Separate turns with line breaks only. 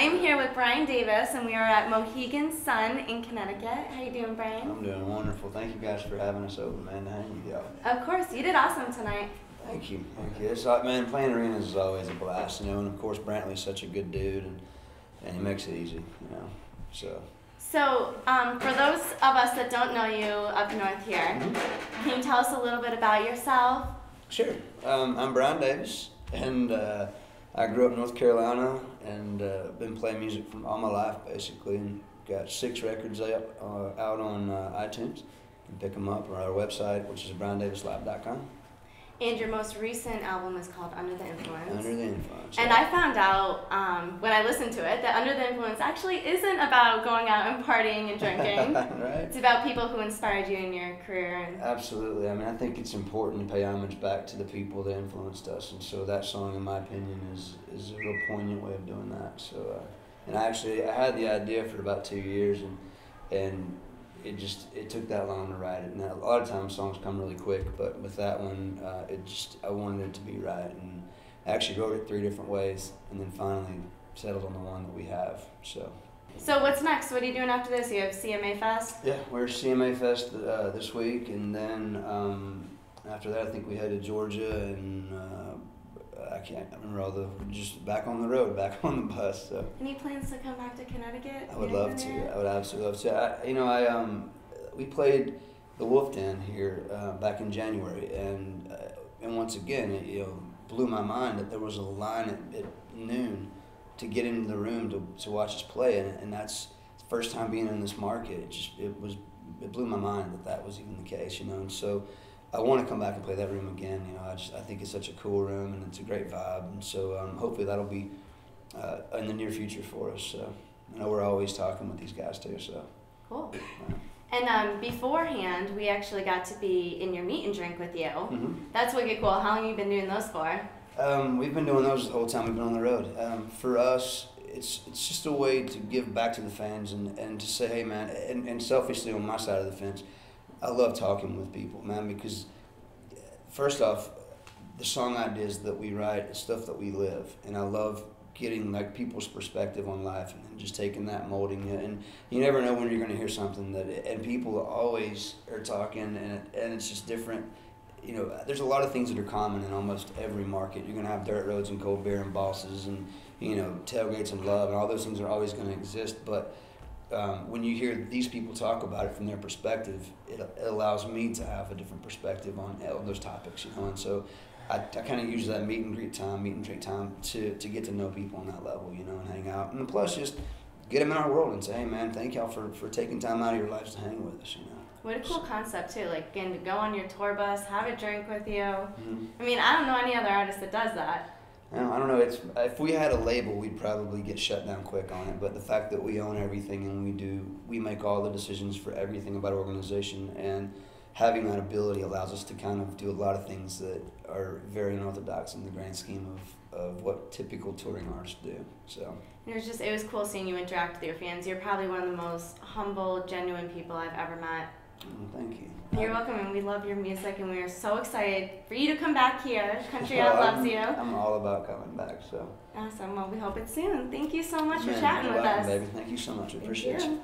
am here with Brian Davis, and we are at Mohegan Sun in Connecticut. How you doing, Brian?
I'm doing wonderful. Thank you guys for having us over, man, to hang with y'all.
Of course, you did awesome tonight.
Thank you. Thank you. It's like, man, playing arenas is always a blast, you know, and of course Brantley's such a good dude, and he makes it easy, you know, so.
So, for those of us that don't know you up north here, can you tell us a little bit about yourself?
Sure. I'm Brian Davis, and I grew up in North Carolina, and been playing music from all my life, basically, and got 6 records out on iTunes. You can pick them up on our website, which is briandavislive.com.
And your most recent album is called Under the Influence.
Under the Influence.
And I found out when I listened to it that Under the Influence actually isn't about going out and partying and drinking.
Right.
It's about people who inspired you in your career.
Absolutely. I mean, I think it's important to pay homage back to the people that influenced us, and so that song, in my opinion, is a real poignant way of doing that. So, and I had the idea for about 2 years, and it took that long to write it. Now, a lot of times songs come really quick, but with that one, I wanted it to be right, and I actually wrote it 3 different ways, and then finally settled on the one that we have. So
what's next? What are you doing after this? You have CMA Fest?
Yeah, we're CMA Fest this week, and then after that, I think we head to Georgia, and I can't remember just back on the road, back on the bus. So.
Any plans to come back to Connecticut?
I would love to. I would absolutely love to. We played the Wolf Den here back in January, and once again, it blew my mind that there was a line at noon to get into the room to watch us play, and that's the first time being in this market. It blew my mind that was even the case, and so. I want to come back and play that room again. I think it's such a cool room, and it's a great vibe. And so hopefully that'll be in the near future for us. So I know we're always talking with these guys too. So
cool. And beforehand, we actually got to be in your meet and drink with you. Mm-hmm. That's wicked cool. How long have you been doing those for?
We've been doing those the whole time we've been on the road. For us, it's just a way to give back to the fans and to say, hey man, and selfishly on my side of the fence, I love talking with people, man, because first off, the song ideas that we write is stuff that we live, and I love getting like people's perspective on life and just taking that, molding it, and you never know when you're going to hear something and people always are talking, and it's just different. There's a lot of things that are common in almost every market. You're going to have dirt roads and cold beer and bosses and tailgates and love, and all those things are always going to exist, but when you hear these people talk about it from their perspective, it allows me to have a different perspective on those topics, and so I kind of use that meet and drink time to get to know people on that level, and hang out, and plus just get them in our world and say, hey man, thank y'all for taking time out of your lives to hang with us,
What a cool concept too, like getting to go on your tour bus, have a drink with you.
Mm-hmm.
I mean, I don't know any other artist that does that.
I don't know. If we had a label, we'd probably get shut down quick on it. But the fact that we own everything and we make all the decisions for everything about our organization, and having that ability allows us to kind of do a lot of things that are very unorthodox in the grand scheme of what typical touring artists do. So.
It was cool seeing you interact with your fans. You're probably one of the most humble, genuine people I've ever met.
Thank you.
You're welcome, and we love your music, and we are so excited for you to come back here. Country Out loves you.
I'm all about coming back, so.
Awesome. Well, we hope it's soon. Thank you so much for
Man,
chatting with us.
Baby. Thank you so much. I appreciate you.